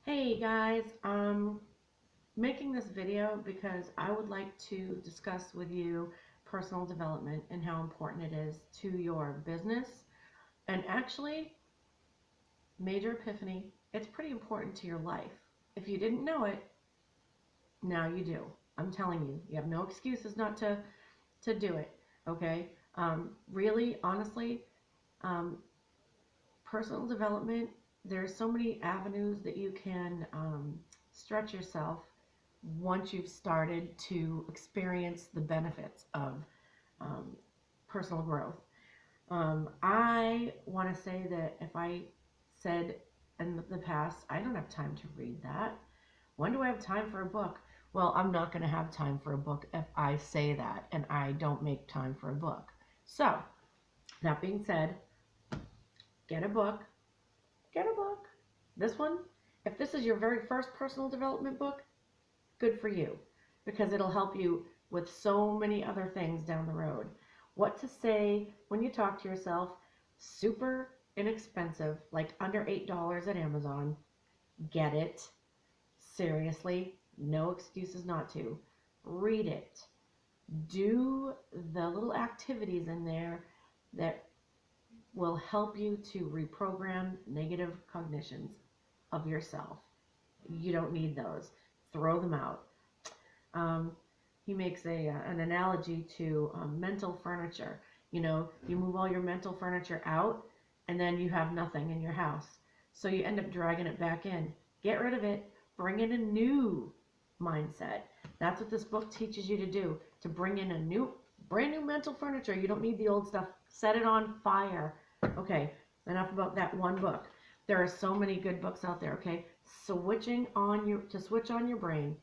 Hey guys, making this video because I would like to discuss with you personal development and how important it is to your business. And actually, major epiphany, it's pretty important to your life. If you didn't know it, now you do. I'm telling you, you have no excuses not to do it. Okay? Really, honestly, um, personal development, there's so many avenues that you can stretch yourself once you've started to experience the benefits of um, personal growth. I want to say that if I said in the past, I don't have time to read that. When do I have time for a book? Well, I'm not going to have time for a book if I say that and I don't make time for a book. So, that being said, get a book. Get a book. This one, if this is your very first personal development book, good for you because it'll help you with so many other things down the road. What to say when you talk to yourself, super inexpensive, like under $8 at Amazon. Get it. Seriously, no excuses not to. Read it. Do the little activities in there that will help you to reprogram negative cognitions of yourself. You don't need those. Throw them out. Um, he makes an analogy to mental furniture. You know, you move all your mental furniture out, and then you have nothing in your house. So you end up dragging it back in. Get rid of it. Bring in a new mindset. That's what this book teaches you to do. To bring in a brand new mental furniture. You don't need the old stuff. Set it on fire. Okay, enough about that one book. There are so many good books out there. Okay, switch on your brain.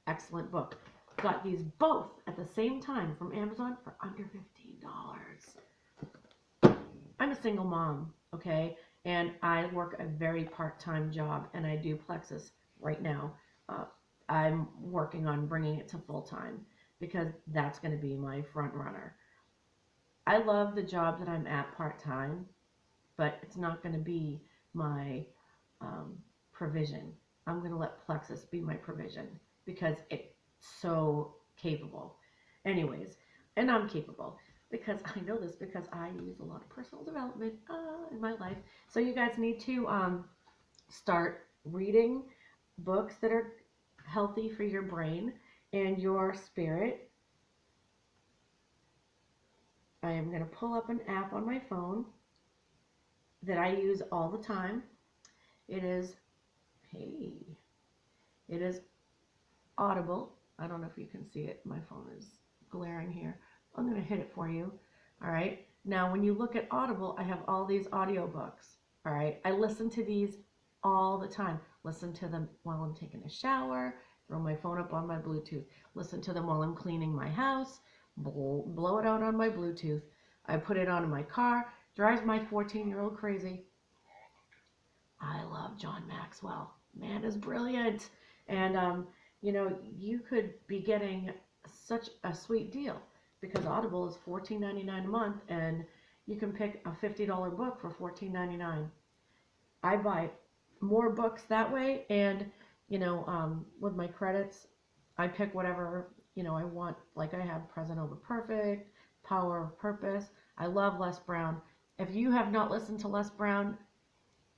Excellent book. Got these both at the same time from Amazon for under $15. I'm a single mom, okay? And I work a very part-time job and I do Plexus right now. Uh, I'm working on bringing it to full-time because that's going to be my front runner. I love the job that I'm at part-time, but it's not going to be my um, provision. I'm going to let Plexus be my provision because it's so capable. Anyways, and I'm capable because I know this because I use a lot of personal development in my life. So you guys need to start reading books that are healthy for your brain and your spirit. I am going to pull up an app on my phone that I use all the time. It is, hey, it is Audible. I don't know if you can see it. My phone is glaring here. I'm going to hit it for you. All right. Now, when you look at Audible, I have all these audiobooks. All right. I listen to these all the time. Listen to them while I'm taking a shower, throw my phone up on my Bluetooth. Listen to them while I'm cleaning my house, blow it out on my Bluetooth. I put it on in my car. Drives my 14-year-old crazy. I love John Maxwell. Man is brilliant. And, you could be getting such a sweet deal because Audible is $14.99 a month and you can pick a $50 book for $14.99. I buy more books that way and, with my credits, I pick whatever, I want. Like I have Present Over Perfect, Power of Purpose. I love Les Brown. If you have not listened to Les Brown,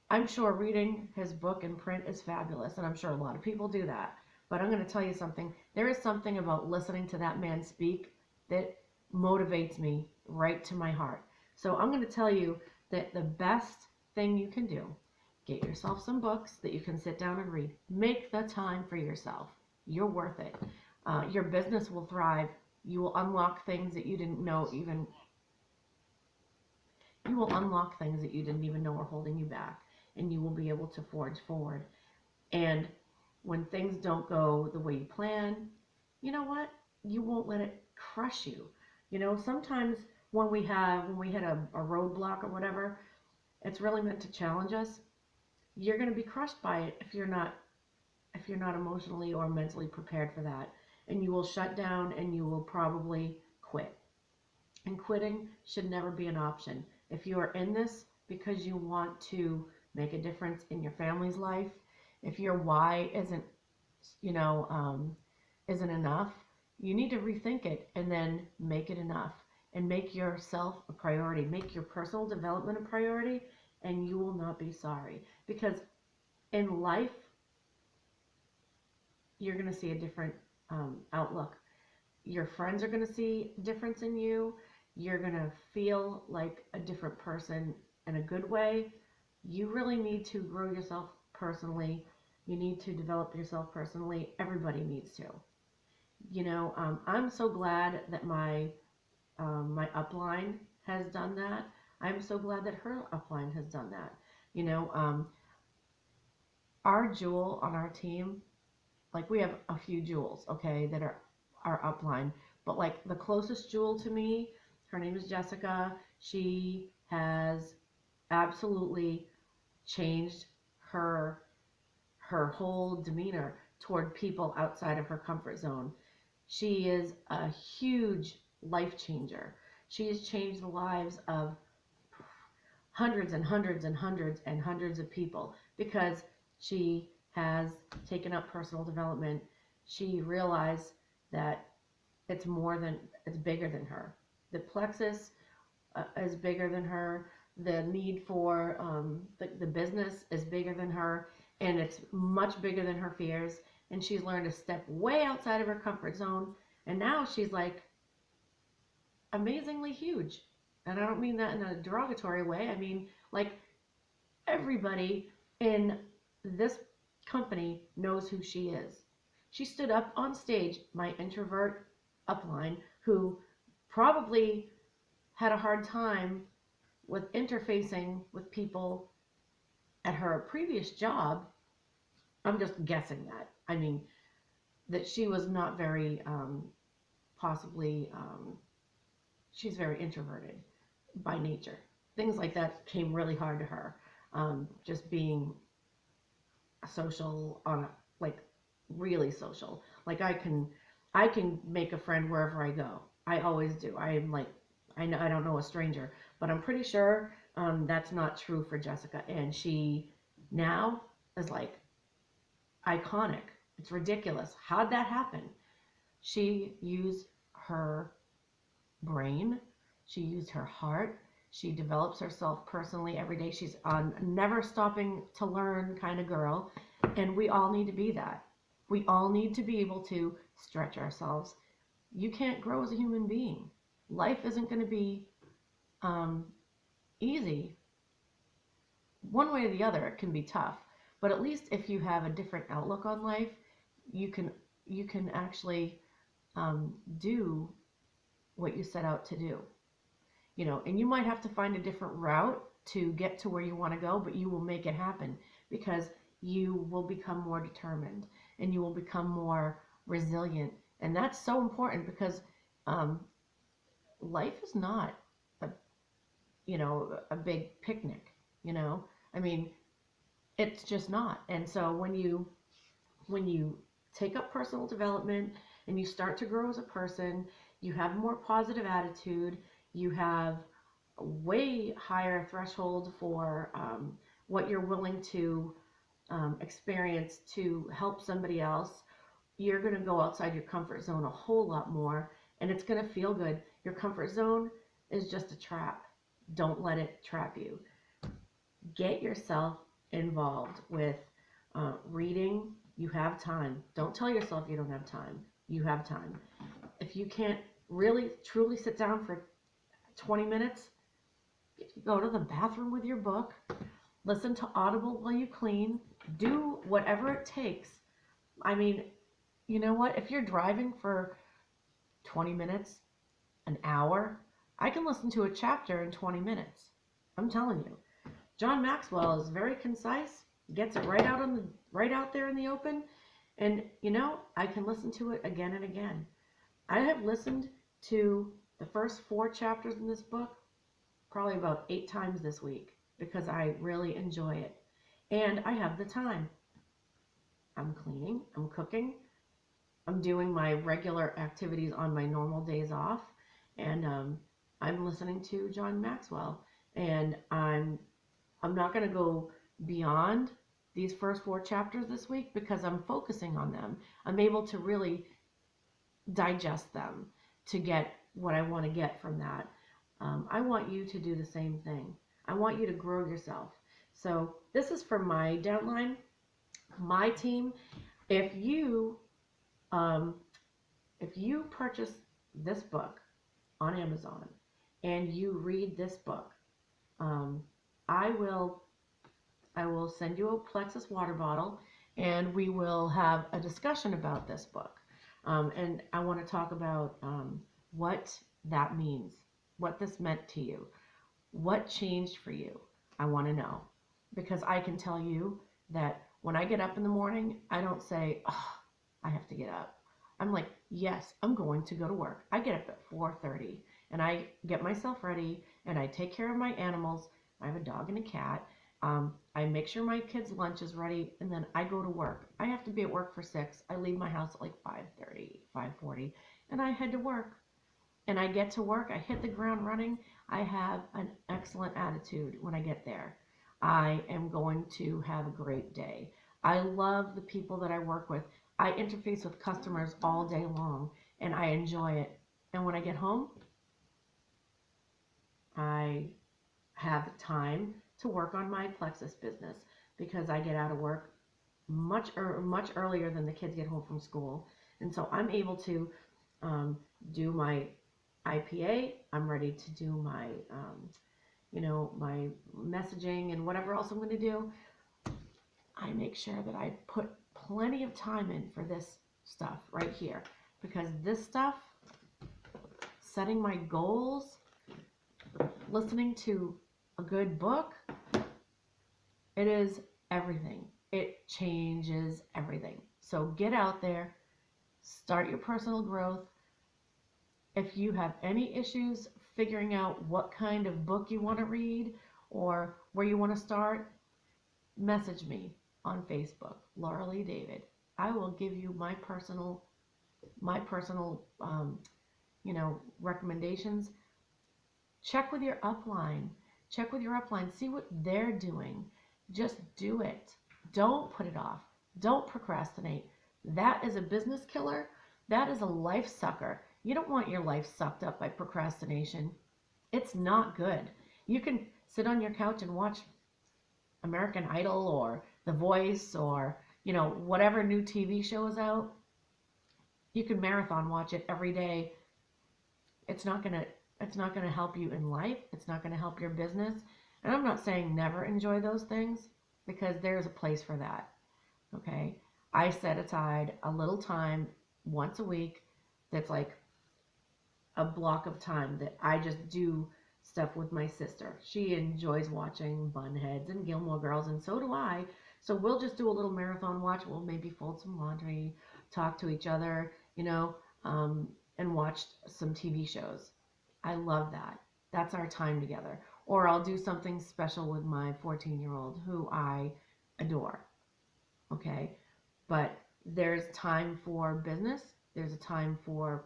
I'm sure reading his book in print is fabulous, and I'm sure a lot of people do that. But I'm going to tell you something. There is something about listening to that man speak that motivates me right to my heart. So I'm going to tell you that the best thing you can do, get yourself some books that you can sit down and read. Make the time for yourself. You're worth it. Your business will thrive. You will unlock things that you didn't know even. You will unlock things that you didn't even know were holding you back, and you will be able to forge forward. And when things don't go the way you plan, you know what? You won't let it crush you. Sometimes when we hit a roadblock or whatever, it's really meant to challenge us. You're going to be crushed by it if you're not emotionally or mentally prepared for that. And you will shut down and you will probably quit. And quitting should never be an option. If you are in this because you want to make a difference in your family's life, If your why isn't, you know, isn't enough, you need to rethink it and then make it enough and make yourself a priority. Make your personal development a priority, and you will not be sorry. Because in life, you're going to see a different outlook. Your friends are going to see a difference in you. You're going to feel like a different person in a good way. You really need to grow yourself personally. You need to develop yourself personally. Everybody needs to. I'm so glad that my upline has done that. I'm so glad that her upline has done that. You know, our jewel on our team, like we have a few jewels, okay, that are our upline, but like the closest jewel to me, her name is Jessica. She has absolutely changed her whole demeanor toward people outside of her comfort zone. She is a huge life changer. She has changed the lives of hundreds and hundreds and hundreds and hundreds of people because she has taken up personal development. She realized that it's bigger than her. The plexus is bigger than her. The need for the business is bigger than her, and it's much bigger than her fears. And she's learned to step way outside of her comfort zone. And now she's like amazingly huge. And I don't mean that in a derogatory way. I mean, like, everybody in this company knows who she is. She stood up on stage, my introvert upline, who probably had a hard time with interfacing with people at her previous job. I'm just guessing that. I mean, that she was not very, possibly, she's very introverted by nature. Things like that came really hard to her. Just being social on a, like, really social. Like I can make a friend wherever I go. I always do. I'm like, I don't know a stranger, but I'm pretty sure that's not true for Jessica. And she now is like iconic. It's ridiculous. How'd that happen? She used her brain. She used her heart. She develops herself personally every day. She's on never stopping to learn kind of girl. And we all need to be that. We all need to be able to stretch ourselves. You can't grow as a human being. Life isn't going to be um, easy. One way or the other, it can be tough. But at least if you have a different outlook on life, you can actually do what you set out to do. And you might have to find a different route to get to where you want to go, but you will make it happen because you will become more determined and you will become more resilient. And that's so important because um, life is not a, a big picnic, I mean, it's just not. And so when you take up personal development and you start to grow as a person, you have a more positive attitude, you have a way higher threshold for what you're willing to experience to help somebody else. You're going to go outside your comfort zone a whole lot more, and it's going to feel good. Your comfort zone is just a trap. Don't let it trap you. Get yourself involved with reading. You have time. Don't tell yourself you don't have time. You have time. If you can't really truly sit down for 20 minutes, go to the bathroom with your book, listen to Audible while you clean, do whatever it takes. I mean, you know what? If you're driving for 20 minutes, an hour, I can listen to a chapter in 20 minutes. I'm telling you. John Maxwell is very concise, gets it right out there in the open, and I can listen to it again and again. I have listened to the first 4 chapters in this book probably about 8 times this week because I really enjoy it. And I have the time. I'm cleaning, I'm cooking, I'm doing my regular activities on my normal days off, and I'm listening to John Maxwell. And I'm not going to go beyond these first 4 chapters this week because I'm focusing on them. I'm able to really digest them to get what I want to get from that. I want you to do the same thing. I want you to grow yourself. So this is for my downline, my team. If you um, if you purchase this book on Amazon and you read this book, um, I will send you a Plexus water bottle, and we will have a discussion about this book. And I want to talk about what that means, what this meant to you, what changed for you. I want to know, because I can tell you that when I get up in the morning, I don't say, oh, I have to get up. I'm like, yes, I'm going to go to work. I get up at 4:30 and I get myself ready and I take care of my animals. I have a dog and a cat. I make sure my kids' lunch is ready, and then I go to work. I have to be at work for 6. I leave my house at like 5:30, 5:40, and I head to work. And I get to work. I hit the ground running. I have an excellent attitude when I get there. I am going to have a great day. I love the people that I work with. I interface with customers all day long, and I enjoy it. And when I get home, I have time to work on my Plexus business because I get out of work much earlier than the kids get home from school, and so I'm able to do my IPA. I'm ready to do my my messaging and whatever else I'm going to do. I make sure that I put plenty of time in for this stuff right here, because this stuff, setting my goals, listening to a good book, it is everything. It changes everything. So get out there, start your personal growth. If you have any issues figuring out what kind of book you want to read or where you want to start, message me on Facebook, Laura Lee David. I will give you my personal recommendations. Check with your upline. Check with your upline. See what they're doing. Just do it. Don't put it off. Don't procrastinate. That is a business killer. That is a life sucker. You don't want your life sucked up by procrastination. It's not good. You can sit on your couch and watch American Idol or The Voice or, whatever new TV show is out. You can marathon watch it every day. It's not going to help you in life. It's not going to help your business. And I'm not saying never enjoy those things, because there's a place for that. Okay? I set aside a little time once a week that's like a block of time that I just do stuff with my sister. She enjoys watching Bunheads and Gilmore Girls, and so do I. So we'll just do a little marathon watch. We'll maybe fold some laundry, talk to each other, and watch some TV shows. I love that. That's our time together. Or I'll do something special with my 14-year-old who I adore. Okay? But there's time for business. There's a time for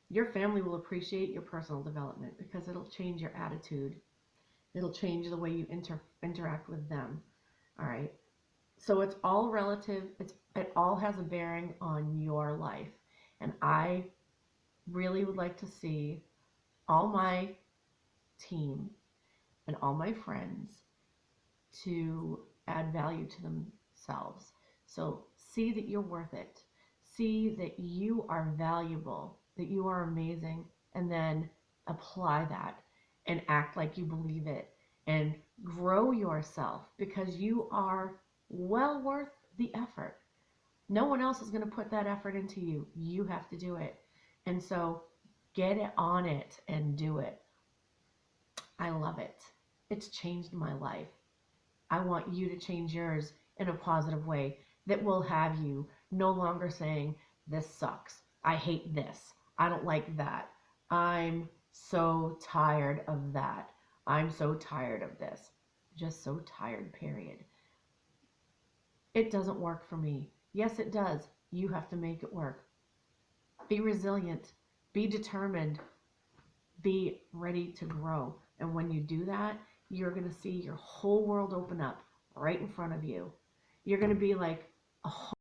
your family will appreciate your personal development because it'll change your attitude. It'll change the way you interact with them. All right? So it's all relative. It all has a bearing on your life. And I really would like to see all my team and all my friends to add value to themselves. So see that you're worth it. See that you are valuable, that you are amazing, and then apply that and act like you believe it and grow yourself, because you are well worth the effort. No one else is going to put that effort into you. You have to do it. And so get on it and do it. I love it. It's changed my life. I want you to change yours in a positive way that will have you no longer saying, this sucks. I hate this. I don't like that. I'm so tired of that. I'm so tired of this. Just so tired, period. It doesn't work for me. Yes, it does. You have to make it work. Be resilient. Be determined. Be ready to grow. And when you do that, you're going to see your whole world open up right in front of you. you're going to be like a